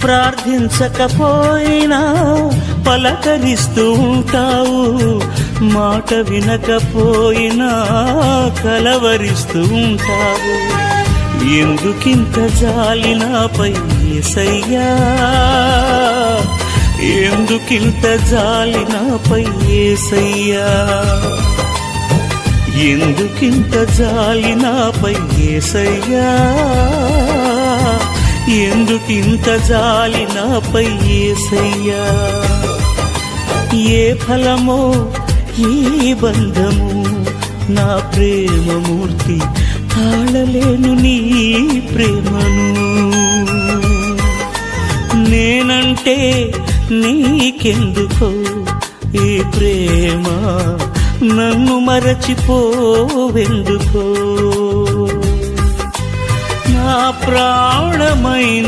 ప్రార్థించకపోయినా పలకరిస్తూ ఉంటావు, మాట వినకపోయినా కలవరిస్తూ ఉంటావు. ఎందుకింత జాలి నాపై యేసయ్యా, ఎందుకింత జాలి నాపై యేసయ్యా, ఎందుకింత జాలి నాపై యేసయ్యా, ఎందుకింత జాలి నాపై యేసయ్యా. ఏ ఫలమో ఈ బంధము, నా ప్రేమమూర్తి తాళలేను నీ ప్రేమను. నేనంటే నీకెందుకో ఈ ప్రేమ, నన్ను మరచిపోవెందుకో. నా ప్రాణమైనావు.